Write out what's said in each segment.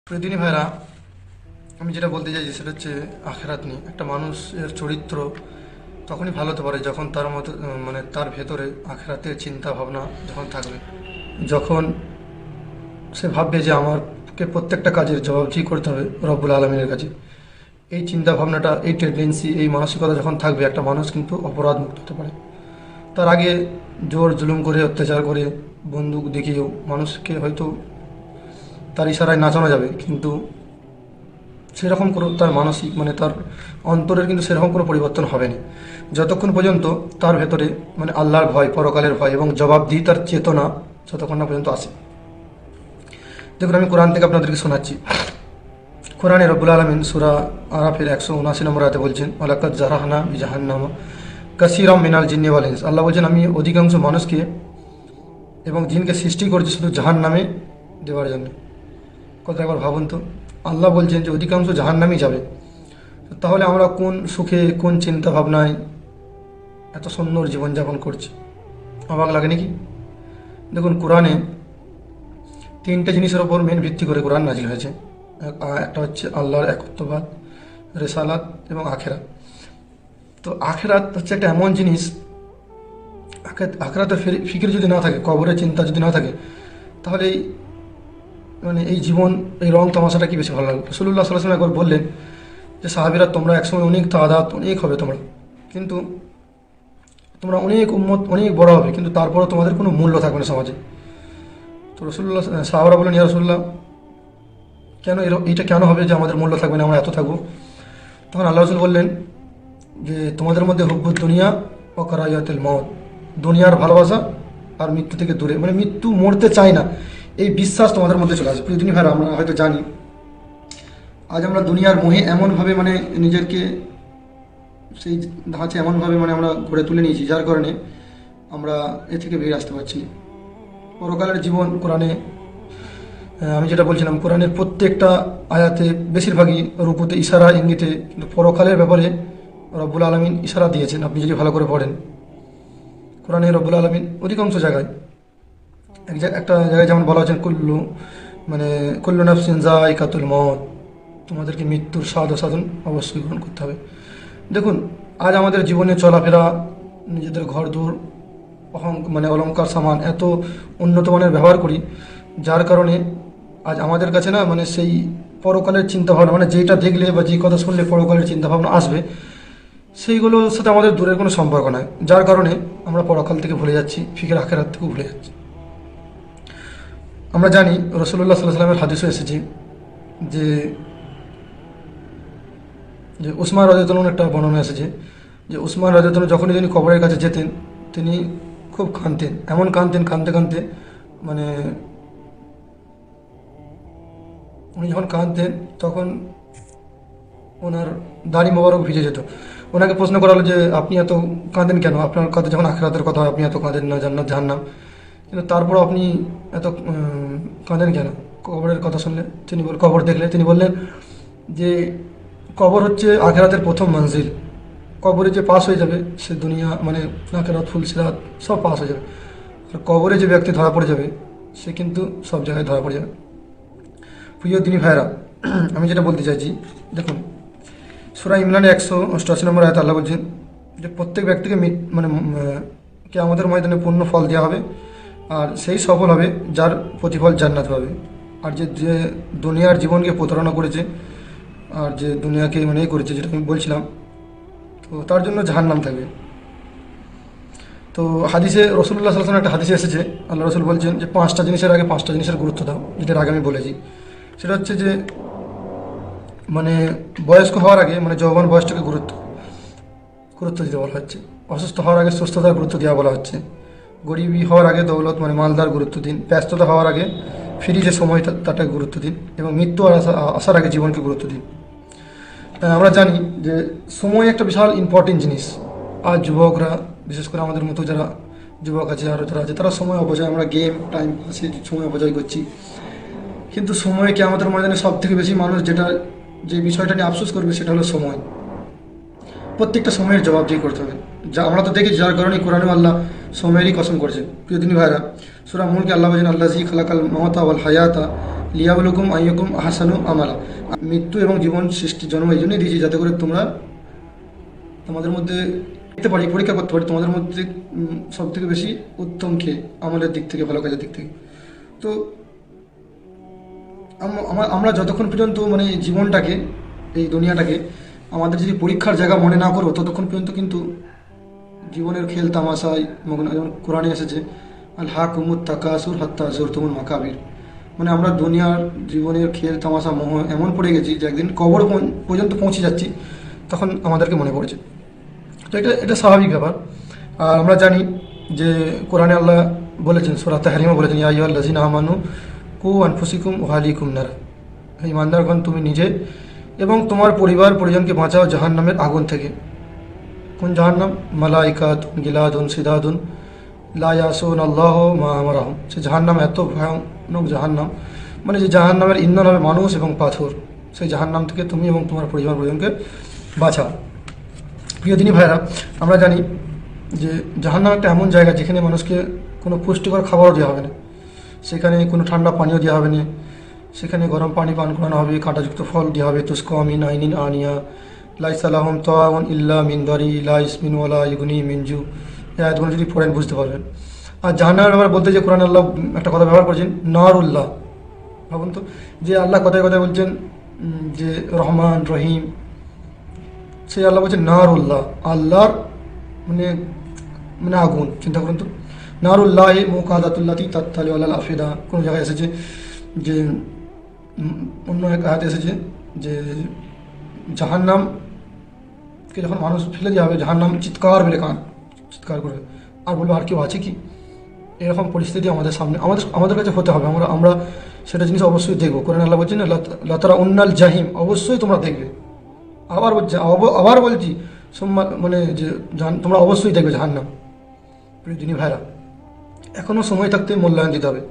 প্রতিদিনই ভাইরা, আমি যেটা বলতে চাইছি সেটা হচ্ছে আখেরাত নিয়ে। একটা মানুষের চরিত্র তখনই ভালো হতে পারে যখন তার মতো মানে তার ভেতরে আখেরাতের চিন্তা ভাবনা যখন থাকবে, যখন সে ভাববে যে আমাকে প্রত্যেকটা কাজের জবাবদিহি করতে হবে রব্বুল আলমিনের কাছে। এই চিন্তা ভাবনাটা, এই টেন্ডেন্সি, এই মানসিকতা যখন থাকবে, একটা মানুষ কিন্তু অপরাধ মুক্ত হতে পারে। তার আগে জোর জুলুম করে, অত্যাচার করে, বন্দুক দেখিয়েও মানুষকে হয়তো তার ইশারায় নাচানো যাবে, কিন্তু সেরকম কোনো তার মানসিক মানে তার অন্তরের কিন্তু সেরকম কোনো পরিবর্তন হবে না যতক্ষণ পর্যন্ত তার ভেতরে মানে আল্লাহর ভয়, পরকালের ভয় এবং জবাবদিহিতার চেতনা যতক্ষণ না পর্যন্ত আসে। দেখুন, আমি কোরআন থেকে আপনাদেরকে শোনাচ্ছি। কোরআনে রব্বুল আলমিন সূরা আরাফের 179 নম্বর আয়াতে বলছেন, ওয়ালাকাদ জারাহনা বিজাহান্নাম কাসীরাম মিনাল জিন্নি ওয়াল ইনস। আল্লাহ বলছেন, আমি অধিকাংশ মানুষকে এবং জিনকে সৃষ্টি করেছি শুধু জাহান্নামে দেওয়ার জন্য। কথা একবার ভাবুন তো, আল্লাহ বলছেন যে অধিকাংশ জাহান্নামেই যাবে। তাহলে আমরা কোন সুখে, কোন চিন্তা ভাবনায় এত সুন্দর জীবনযাপন করছি? অবাক লাগে নাকি? দেখুন, কোরআনে তিনটে জিনিসের ওপর মেন ভিত্তি করে কোরআন নাজিল হয়েছে। একটা হচ্ছে আল্লাহর একত্ববাদ, রেসালাত এবং আখেরাত। তো আখেরাত হচ্ছে একটা এমন জিনিস, আখেরাতের ফিকির যদি না থাকে, কবরের চিন্তা যদি না থাকে, তাহলে এই জীবন, এই রং তামাশাটা কি বেশি ভালো লাগবে? রাসূলুল্লাহ সাল্লাল্লাহু আলাইহি ওয়াসাল্লাম একবার বললেন যে, সাহাবীরা, তোমরা একসময় অনেক তাদাদ, অনেক হবে তোমরা, কিন্তু তোমরা অনেক উম্মত, অনেক বড় হবে, কিন্তু তারপরও তোমাদের কোনো মূল্য থাকবে না সমাজে। তো রাসূলুল্লাহ, সাহাবারা বললেন, ইয়া রাসূলুল্লাহ, কেন এইটা কেন হবে যে আমাদের মূল্য থাকবে না, আমরা এত থাকবো? তখন আল্লাহ রাসূল বললেন যে, তোমাদের মধ্যে হুব্বুদ দুনিয়া ও কারাহিয়াতুল মউত, দুনিয়ার ভালোবাসা আর মৃত্যু থেকে দূরে, মানে মৃত্যু, মরতে চায় না, এই বিশ্বাস তোমাদের মধ্যে চলে আসে। প্রিয় দিনী ভাইরা, আমরা হয়তো জানি আজ আমরা দুনিয়ার মোহে এমনভাবে মানে নিজেকে সেই ধাঁচে এমনভাবে মানে আমরা গড়ে তুলে নিয়েছি, যার কারণে আমরা এ থেকে বেরিয়ে আসতে পারছি না। পরকালের জীবন কোরআনে, আমি যেটা বলছিলাম, কোরআনের প্রত্যেকটা আয়াতে বেশিরভাগই রূপতে, ইশারা, ইঙ্গিতে কিন্তু পরকালের ব্যাপারে রব্বুল আলমিন ইশারা দিয়েছেন। আপনি যদি ভালো করে পড়েন কোরআনে, রব্বুল আলমিন অধিকাংশ জায়গায়, একটা জায়গায় যেমন বলা হয়েছেন, কুল্লু নাফসিন যায়িকাতুল মউত, তোমাদেরকে মৃত্যুর স্বাদ ও সাধন অবশ্যই গ্রহণ করতে হবে। দেখুন, আজ আমাদের জীবনে চলাফেরা, নিজেদের ঘর দূর, অলংকার সামান এত উন্নত মানের ব্যবহার করি, যার কারণে আজ আমাদের কাছে না মানে সেই পরকালের চিন্তাভাবনা, মানে যেটা দেখলে বা যে কথা শুনলে পরকালের চিন্তাভাবনা আসবে, সেইগুলোর সাথে আমাদের দূরের কোনো সম্পর্ক নাই, যার কারণে আমরা পরকাল থেকে ভুলে যাচ্ছি, ফিকির আখেরাত থেকেও ভুলে যাচ্ছি। আমরা জানি রাসূলুল্লাহ সাল্লাল্লাহু আলাইহি ওয়াসাল্লামের হাদিসে এসেছে যে উসমান রাদিয়াল্লাহু আনহু, একটা বর্ণনা এসেছে যে উসমান রাদিয়াল্লাহু আনহু যখনই তিনি কবরের কাছে যেতেন, তিনি খুব কাঁদতেন, এমন কাঁদতেন, কাঁদতে কাঁদতে মানে উনি যখন কাঁদতেন তখন ওনার দাড়ি মোবারক ভিজে যেত। ওনাকে প্রশ্ন করা হলো যে, আপনি এত কাঁদেন কেন? আপনার কথা যখন আখিরাতের কথা হয় আপনি এত কাঁদেন না, জান্নাত জাহান্নাম, কিন্তু তারপরও আপনি এত কাঁদেন কেন কবরের কথা শুনলে? কবর দেখলে তিনি বললেন যে, কবর হচ্ছে আখিরাতের প্রথম মঞ্জিল। কবরে যে পাস হয়ে যাবে সে দুনিয়া মানে আখিরাত, ফুলসিরাত সব পাস হয়ে যাবে। আর কবরে যে ব্যক্তি ধরা পড়ে যাবে সে কিন্তু সব জায়গায় ধরা পড়ে যাবে। প্রিয় দিনী ভাইরা, আমি যেটা বলতে চাইছি, দেখুন সূরা ইমরানে 188 নম্বর আয়াতে আল্লাহ বলছেন যে, প্রত্যেক ব্যক্তিকে কিয়ামতের ময়দানে পূর্ণ ফল দেওয়া হবে, আর সেই সফল হবে যার প্রতিফল জান্নাত পাবে। আর যে দুনিয়ার জীবনকে প্রতারণা করেছে, আর যে দুনিয়াকে করেছে, যেটা আমি বলছিলাম, তো তার জন্য জাহান্নাম থাকবে। তো হাদিসে রাসূলুল্লাহ সাল্লাল্লাহু আলাইহি ওয়াসাল্লাম একটা হাদিসে এসেছে, আল্লাহ রাসূল বলছেন যে, 5টা জিনিসের আগে 5টা জিনিসের গুরুত্ব দাও, যেটার আগে আমি বলেছি। সেটা হচ্ছে যে বয়স্ক হওয়ার আগে যৌবন বয়সটাকে গুরুত্ব দিতে বলা হচ্ছে। অসুস্থ হওয়ার আগে সুস্থতার গুরুত্ব দেওয়া বলা হচ্ছে। গরিবী হওয়ার আগে দৌলত মালদার গুরুত্ব দিন। ব্যস্ততা হওয়ার আগে ফ্রি যে সময় তাটাকে গুরুত্ব দিন। এবং মৃত্যু আসার আগে জীবনকে গুরুত্ব দিন। আমরা জানি যে সময় একটা বিশাল ইম্পর্টেন্ট জিনিস। আজ যুবকরা, বিশেষ করে আমাদের মতো যারা যুবক আছে, আরও যারা আছে, তারা সময় অপচয়, আমরা গেম টাইম পাসে সময় অপচয় করছি। কিন্তু সময়কে আমাদের ময়দানে সব থেকে বেশি মানুষ যে বিষয়টা নিয়ে আফসোস করবে সেটা হলো সময়। প্রত্যেকটা সময়ের জবাবদিহি করতে হবে। যা আমরা তো দেখি, যার কারণে কোরআনে আল্লাহ সময়েরই কসম করেছেন। প্রিয় দিনী ভাইরা, সূরা মুলকে আল্লাহ বলেন, আল্লাযী খালাকাল মাউতা ওয়াল হায়াতা লিয়াবলুকুম আইয়ুকুম আহসানু আমালা। মৃত্যু এবং জীবন সৃষ্টি জন্ম এই জন্যই দিয়েছি যাতে করে তোমরা তোমাদের মধ্যে দেখতে পারি, পরীক্ষা করতে পারি তোমাদের মধ্যে সব থেকে বেশি উত্তম কে আমলের দিক থেকে, ভালো কাজের দিক থেকে। তো আমরা যতক্ষণ পর্যন্ত মানে জীবনটাকে, এই দুনিয়াটাকে আমাদের যদি পরীক্ষার জায়গা মনে না করবো, ততক্ষণ পর্যন্ত কিন্তু জীবনের খেল তামাশায় মগ্ন। যেমন কোরআনে এসেছে আল হাকুমুত তাকাসুর হাত্তা জুরতুমুল মাকাবির, মানে আমরা দুনিয়ার জীবনের খেল তামাশা মোহ এমন পড়ে গেছি যে একদিন কবর পর্যন্ত পৌঁছে যাচ্ছি, তখন আমাদেরকে মনে পড়েছে। তো এটা স্বাভাবিক ব্যাপার। আর আমরা জানি যে কোরআনে আল্লাহ বলেছেন, সূরা তাহরিমে বলেছেন, ইয়া আইয়ুহাল্লাযিনা আমানু কু আনফুসিকুম ওয়া আহলিকুম নারা, হে ইমানদারগণ তুমি নিজে এবং তোমার পরিবার পরিজনকে বাঁচাও জাহান্নামের আগুন থেকে। কোন জাহান্নাম? মালাইকাতুন গিলাদুন সিদাদুন লা ইয়াসুন আল্লাহ মা আমারাহুম। সে জাহান্নাম এত ভয়ানক জাহান্নাম, মানে যে জাহান্নামের ইন্ধন হবে মানুষ এবং পাথর। সেই জাহান্নাম থেকে তুমি এবং তোমার পরিবার পরিজনকে বাঁচাও। প্রিয় দিনী ভাইরা, আমরা জানি যে জাহান্নাম একটা এমন জায়গা যেখানে মানুষকে কোনো পুষ্টিকর খাবারও দেওয়া হবে না, সেখানে কোনো ঠান্ডা পানীয় দেওয়া হবে না, সেখানে গরম পানি পান করানো হবে, কাঁটাযুক্ত ফল দেওয়া হবে। তুস্কা মিন আইনিন আনিয়া লাইসালাহম তাওয়ান ইল্লা মিন দারি লা ইসমিন ওয়ালা ইগনি মিনজু। এই আয়াতগুলো যদি পড়েন বুঝতে পারবেন। আর জাহান্নামের ব্যাপারে বলতে যে কোরআন আল্লাহ একটা কথা ব্যবহার করেছেন, নারুল্লাহ। ভাবুন তো, যে আল্লাহ কথায় কথায় বলছেন যে রহমান রহিম, সেই আল্লাহ বলছেন নারুল্লাহ, আল্লাহর মানে মানে আগুন। চিন্তা করুন তো, নারুল্লাহ মুকাদাতুল্লাতি তাত্তালি আলাল আফিদা। কোনো জায়গায় এসেছে যে অন্য এক আয়াতে এসেছে যে জাহান্নামকে যখন মানুষ ফেলে দেওয়া হবে, জাহান্নাম চিৎকার মেরে চিৎকার করবে আর বলবে আর কেউ আছে কি। এরকম পরিস্থিতি আমাদের সামনে আমাদের কাছে হতে হবে। আমরা সেটা জিনিস অবশ্যই দেখবো। কোরআন আল্লাহ বলছেন লাতারা উন্নাল জাহিম, অবশ্যই তোমরা দেখবে। আবার বলছি মানে যে তোমরা অবশ্যই দেখবে জাহান্নাম। প্রিয় দিনী ভাইরা, এখনও সময় থাকতে মূল্যায়ন দিতে হবে।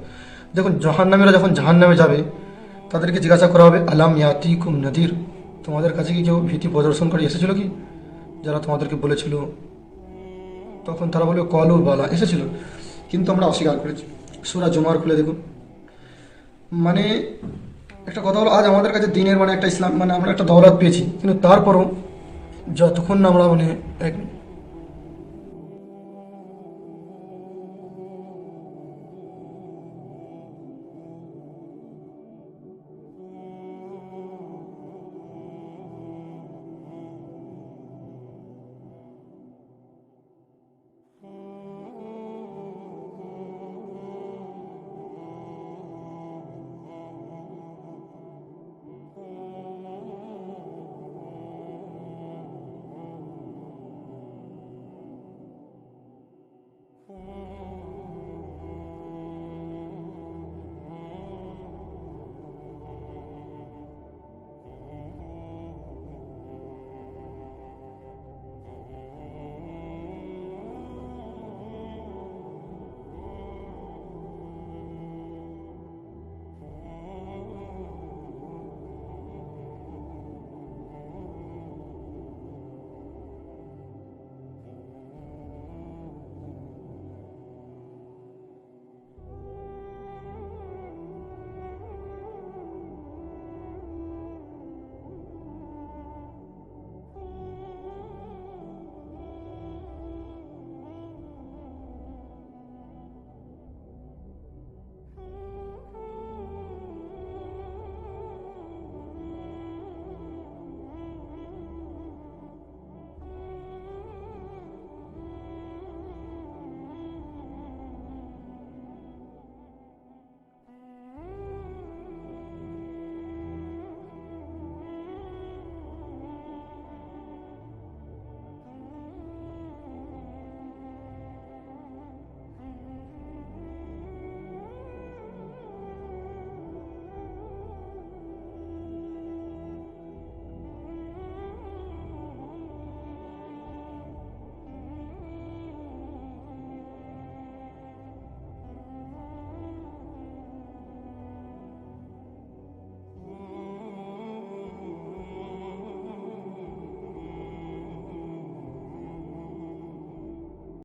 দেখুন, জাহান্নামীরা যখন জাহান্নামে যাবে, তাদেরকে জিজ্ঞাসা করা হবে আলাম ইয়াতিকুম নাদির, তোমাদের কাছে কি কেউ ভীতি প্রদর্শনকারী এসেছিল কি, যারা তোমাদেরকে বলেছিল? তখন তারা বলবে কলু বালা, এসেছিল, কিন্তু আমরা অস্বীকার করেছি। সূরা জুমার খুলে দেখুন। মানে একটা কথা হলো, আজ আমাদের কাছে দিনের মানে একটা ইসলাম, মানে আমরা একটা দৌলত পেয়েছি, কিন্তু তারপরও যতক্ষণ না আমরা মানে এক